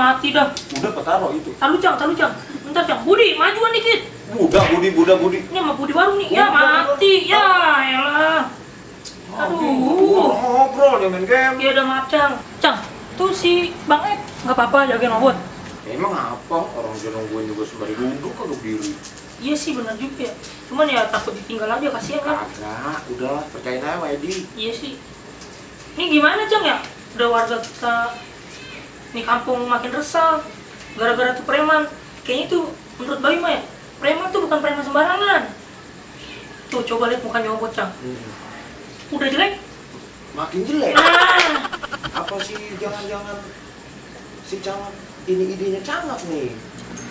mati dah. Udah petaro itu. Talu Cang. Bentar Cang. Budi, majuan dikit. Budi. Ini sama Budi baru nih. Ya mati. Ya elah. Aduh. Ngobrol dia main game. Ya udah maaf Cang. Cang, tuh si Bang Ed nggak apa-apa jagain robot. Emang apa? Orang dia nungguin juga sembari duduk kagak berdiri. Iya sih benar juga ya. Cuman ya takut ditinggal aja kasihan kan. Kagak, udah percayain aja sama Edi. Iya sih. Ini gimana Cang ya? Udah warga kita nih kampung makin resah gara-gara tuh preman. Kayaknya tuh menurut Bayu mah ya, preman tuh bukan preman sembarangan. Tuh coba lihat mukanya robot Cang. Udah jelek? Makin jelek. Nah, Apa sih jangan-jangan si Cangap ini idenya Cangap nih?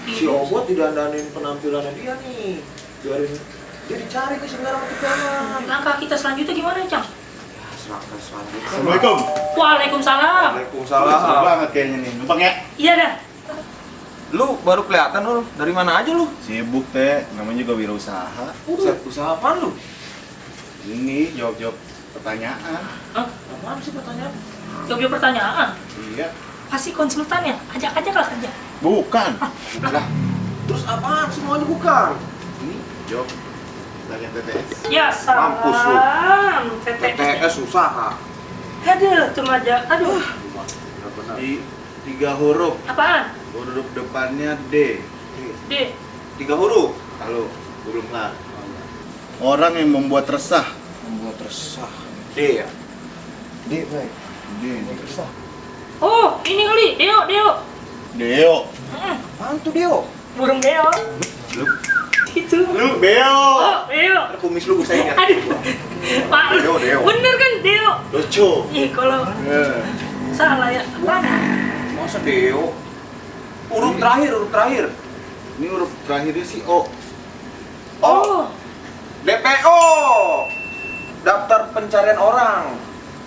Si Obot didandanin penampilannya dia nih. Biarin dia dicari ke segala macam preman. langkah kita selanjutnya gimana Cang? Ya, selangkah selanjutnya. Assalamualaikum. Waalaikumsalam. Waalaikumsalam. Susah banget kayaknya nih. Numpang ya? Iya dah. Lu baru kelihatan lu. Dari mana aja lu? Sibuk teh, namanya juga wirausaha. Usaha apaan lu? Ini jawab-jawab pertanyaan. Hah? Apaan sih pertanyaan? Jawab pertanyaan. Iya. Pasti konsultan ya? Ajak lah saja. Bukan. Lah, terus apaan semuanya bukan? Ini jawab pertanyaan TTS. Ya Mampus lu. salam. TTS. TTS usaha. Aduh, cuma aja. Aduh. Benar-benar. Di 3 huruf. Apaan? Huruf depannya D. D. 3 huruf. Halo, belum kelar. Orang yang membuat resah. Membuat resah. D ya. D baik. D. Resah. Oh, ini kali. Deo. Deo. Apaan tuh Dio? Burung Deo. Lu, Gitu. Lu Beo. Oh, Deo. kumis lu gue sayang. Aduh. Pak, Deo. bener kan Deo? Lucu. Ih, kalau salah ya. Apaan? Masa Deo? Huruf terakhir. Ini huruf terakhirnya si O. Oh. DPO. Daftar pencarian orang.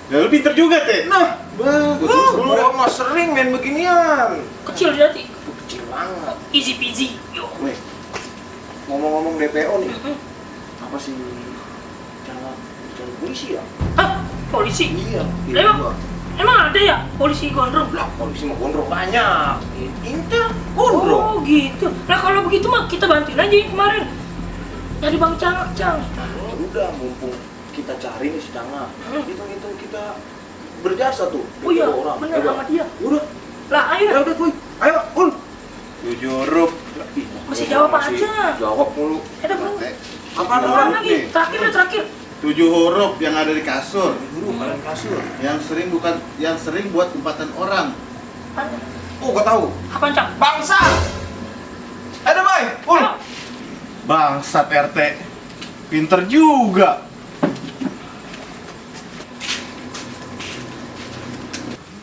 Ya lu pinter juga teh. Nah, Bagus. gua mah sering main beginian. Kecil berarti. Kecil banget. Easy peasy. Yo. Weh, ngomong-ngomong DPO nih, Mm-mm. apa sih cara cari polisi ya? Hah? Polisi? Iya. Emang ada ya polisi gondrong? Lah, polisi mah gondrong banyak. Intel gondrong. Oh gitu. Nah kalau begitu mah kita bantuin aja yang kemarin. Dari Bang Cangak, Cang. Ya udah, mumpung kita cari nih si Cangak. Hmm. Hitung-hitung kita berjasa tuh. Oh iya, DPO orang. bener Coba. sama dia. Udah, Lah ayo ya dah. udah kuy. Ayo, Ul. 7 huruf. Masih jawab Masih aja. Jawab mulu. Ada bro. Apaan Orang orang? lagi. Terakhir. 7 huruf yang ada di kasur. Guru kalian kasur. Yang sering buat tempatan orang. Oh, gua tahu. Apaan Cang? Bangsa. Ada, Boy. Ul. Ayo. Bangsat RT. Pinter juga.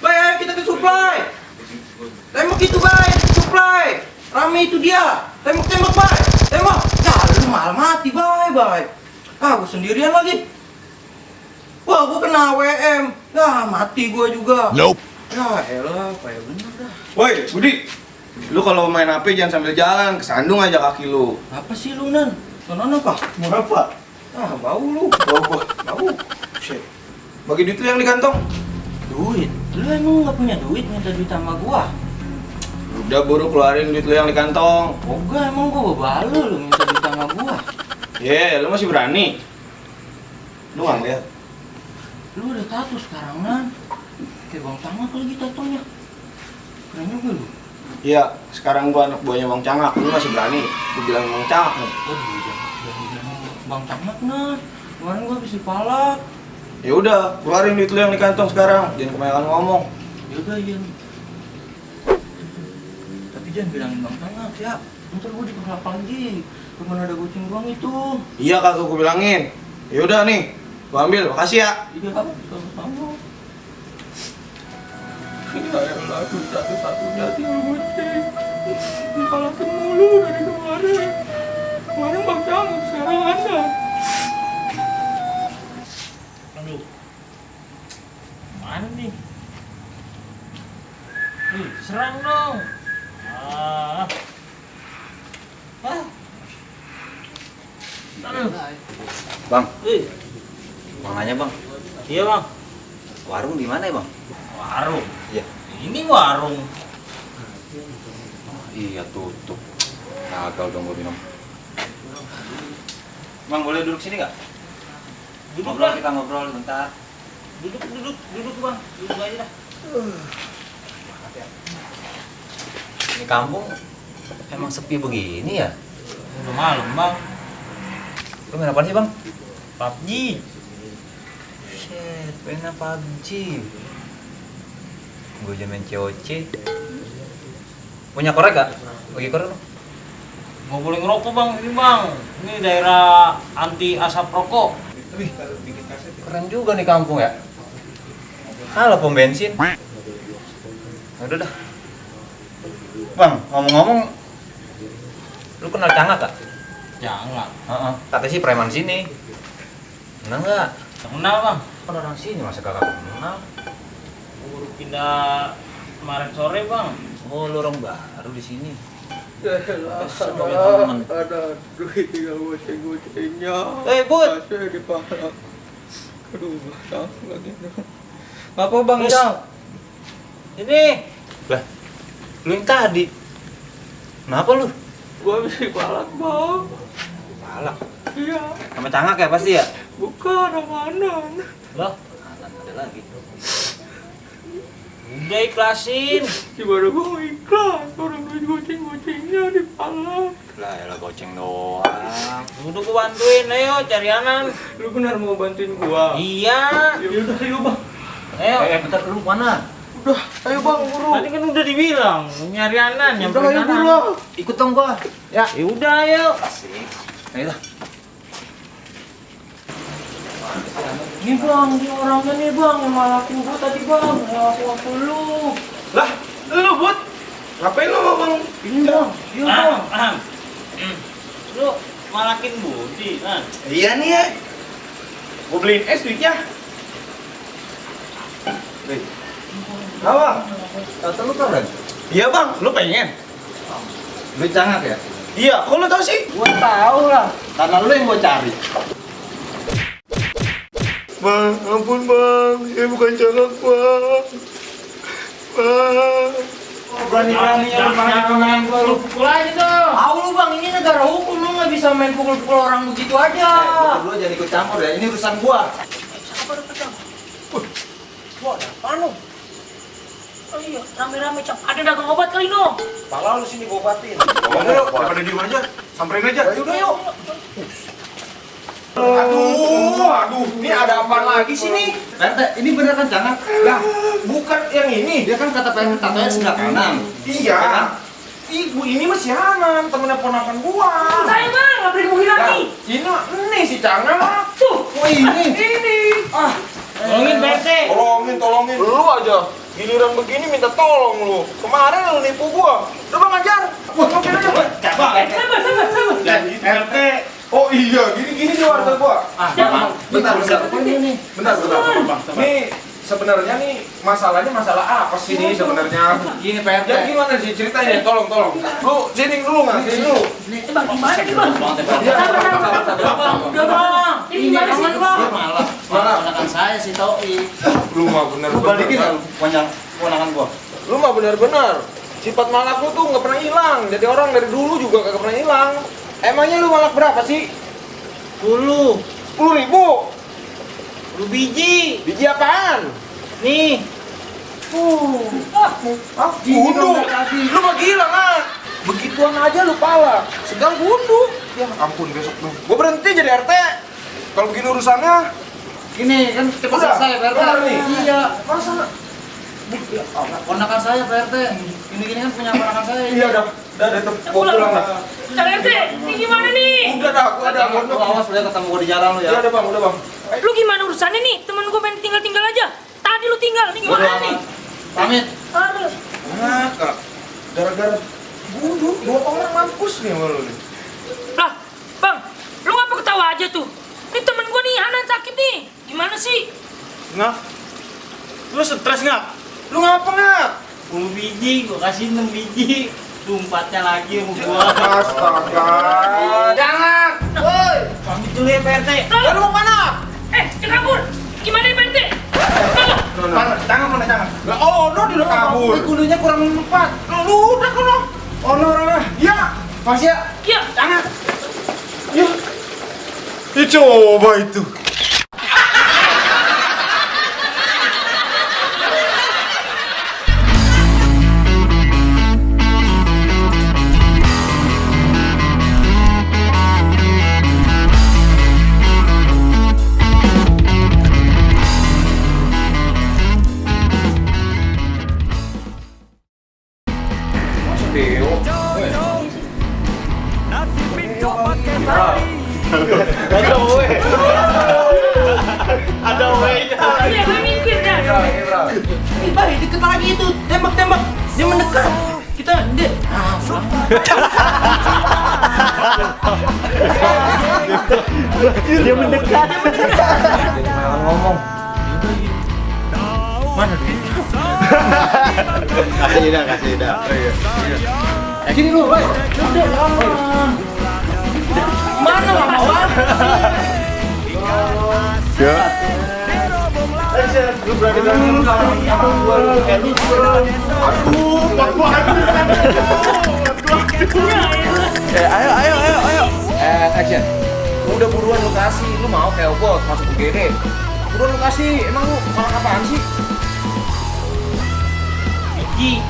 Bay, ayo kita ke supply. Tembok itu, Bay, supply. Rame itu dia. Tembok, Bay. Tembok. Ya, lu malah mati, Bay. Ah, gua sendirian lagi. Wah, gua kena WM. Ya, mati gua juga. Nope. Ya, elah, kayak bener dah. Woi, Budi. Lu kalau main HP jangan sambil jalan, kesandung aja kaki lu. Apa sih lu, Nan? Sonon apa? Mau apa? Ah, bau lu. Bau. Shit. Bagi duit lu yang di kantong. Duit? Lu emang nggak punya duit minta duit sama gua? Udah buru keluarin duit lu yang di kantong. Enggak, emang gua babalu lu minta duit sama gua. Lu masih berani. Lu nggak lihat. Lu udah tato sekarang, Nan. Kayak Bang Tangak lagi tatonya. Keren juga lu. Iya, sekarang gua anak buahnya Bang Cangak. Lu masih berani. Lu bilang Bang Cangak nih. Waduh, jangan Bang Tangak, Nan. Kemarin gua habis dipalak. Ya udah, keluarin duit lu yang di kantong sekarang. Jangan kebanyakan ngomong. Yaudah, Ian. Tapi jangan bilangin Bang Tangak ya. Ntar gua dipalak lagi. Kemana ada goceng gua itu. Iya kagak gua bilangin. Ya udah nih, gua ambil. Makasih ya. Iya, sama-sama. Ya elah, tuh satu-satunya tuh goceng. Dipalakin mulu dari kemarin. Kemarin Bang Tangak, sekarang Anda. Aduh. Mana nih? Serang dong. Bang, Eh, mau nanya bang, iya Bang. warung di mana ya bang? Warung. Iya. Ini warung. Iya tutup. Gagal dong gue minum. Bang, boleh duduk sini nggak? Duduk Ngobrol, Bang. kita ngobrol bentar. Duduk Bang. Duduk aja dah. Ini kampung emang sepi begini ya? Udah malam Bang. Lu main apaan sih bang? PUBG. Shit, main PUBG. Gue aja main COC. Punya korek gak? Bagi korek dong. Nggak boleh ngerokok Bang, ini Bang. Ini daerah anti asap rokok. Wih, keren juga nih kampung ya. Halo pom bensin. Udah dah. Bang, ngomong-ngomong, lu kenal Cangak gak? Jangan. Katanya sih preman sini. Kenal nggak? Kenal Bang. Kan orang sini masa kakak kenal. Baru pindah kemarin sore Bang. Oh, lu orang baru di sini. Ada duit tinggal goceng-gocengnya. Bud. Masih di pala. Aduh, basah lagi. Apa Bang Terus. Jang? Ini. Lah, lu yang tadi. Kenapa lu? Gua habis palak Bang. Palak. Iya, Sama Cangak ya pasti ya? bukan amanan. Loh, ada lagi. Udah ikhlasin. Gimana gua mau ikhlas? Orang duit goceng-gocengnya di pala. Lah, elah goceng doang. Udah gua bantuin, ayo cari Anan. Lu benar mau bantuin gua? Iya. Ya udah, ayo Bang. Ayo. Bentar, lu mana? Udah, ayo Bang, buru. Tadi kan udah dibilang nyari Anan, Udah, nyamperin ayo Anan. buru. Ikut dong gua. Ya. Ya udah ayo. Asik. Ayo dah. Ini Bang, ini orangnya nih Bang yang malakin gua tadi Bang. Ya aku lu. Lah, lu Bud. Ngapain lu Bang? Ini Bang. Iya Bang. Lu malakin Budi kan? Iya nih ya. Gua beliin es duitnya. Apa? Tata lu tau kan? Iya Bang, lu pengen? Lu Cangak ya? Iya, kok lu tau sih? Gua tahu lah. Karena lu yang gua cari. Bang, ampun Bang, saya bukan Cangak Bang. Bang. Berani-beraninya lu main gua, lu pukul aja dong. Tahu lu bang, ini negara hukum, lu nggak bisa main pukul-pukul orang begitu aja. Lu berdua jangan ikut campur ya. Ini urusan gua. Siapa udah pedang? Wah, ada apaan lu? Oh iya, rame-rame cap. Ada dagang obat kali no? Pala lu sini gua obatin. Yuk, daripada diem aja, samperin aja. Ayo udah yuk. Aduh, ini ada apa lagi sih nih? Perte, ini bener kan Cangak? Lah, bukan yang ini. Dia kan kata pengen katanya sebelah kanan. Iya. Ibu ini masih Hanan, temennya ponakan gua. Saya bang, nggak beri mungkin lagi. Ini si Cangak. Tuh, Oh ini. Tolongin PT. Tolongin. Lu aja. Giliran begini minta tolong lu. Kemarin lu nipu gua. Udah Bang ajar. Mungkin aja. Coba. sabar. Janji RT. Oh iya, gini di warga gua. Bentar. Bentar. Nih sebenarnya nih masalahnya masalah apa sih nih sebenarnya? Gini PRT. Ya gimana sih ceritanya? Tolong. Lu sini dulu nggak? Sini dulu. Bang, gimana nih bang? Sabar. Udah bang, ini gimana sih bang? Malah. Ponakan saya si Toi. Lu mah bener. Lu balikin lah ponakan gua. Lu mah benar-benar sifat malak lu tuh nggak pernah hilang. Jadi orang dari dulu juga nggak pernah hilang. Emangnya lu malak berapa sih? 10 10.000. biji. Biji apaan? Nih. Gundu. Lu mah gila kan? Begituan aja lu pala. Segal gundu. Ya ampun besok lu. Gua berhenti jadi RT. Kalau begini urusannya. Ini kan cepat Udah, selesai PRT. benar nih. Iya. Masa? Ponakan saya PRT. Ini kan punya ponakan saya. Iya dah pulang dah. Cang RT, ini gimana nih? Udah dah, gua ada Lu awas lu ya ketemu gua di jalan lu ya. Ya udah Bang, udah Bang. Lu gimana urusannya nih? Temen gue main tinggal-tinggal aja. Tadi lu tinggal, ini gimana Udah, nih? Pamit. Aduh. Nah, Kak. Gara-gara gundu, 2 orang mampus nih sama lu nih. Lah, bang, lu ngapa ketawa aja tuh? Ini temen gue nih, Hanan sakit nih. Gimana sih? Ngap? Lu stres ngap? Lu ngapa ngap? 10 biji, gua kasih 6 biji. Tumpatnya lagi sama gua. Astaga. Jangan. Woi, pamit dulu ya PRT. Ya lu mau mana? Jangan kabur. Gimana ya, Pak RT? Mana? Jangan. Lah, oh, no dia udah kabur. Gundunya kurang 4. Lu lu udah kalau. Oh, orangnya. Ya, Mas ya. Ya, jangan. Ya. Ya coba itu. Ada W-nya. Iya, gue mikir dah. Ih, Bay, deket lagi itu. Tembak. Dia mendekat. Dia mendekat. Ngomong. mana duit? Kasih dah. Gini lu, Bay. Mana nggak mau? Ya. Lu berani sama gua lu kayak lu. Ayo. Action. Udah buruan lu kasih. Lu mau kayak Obot masuk UGD. Buruan lu kasih. Emang lu malah apaan sih? Biji.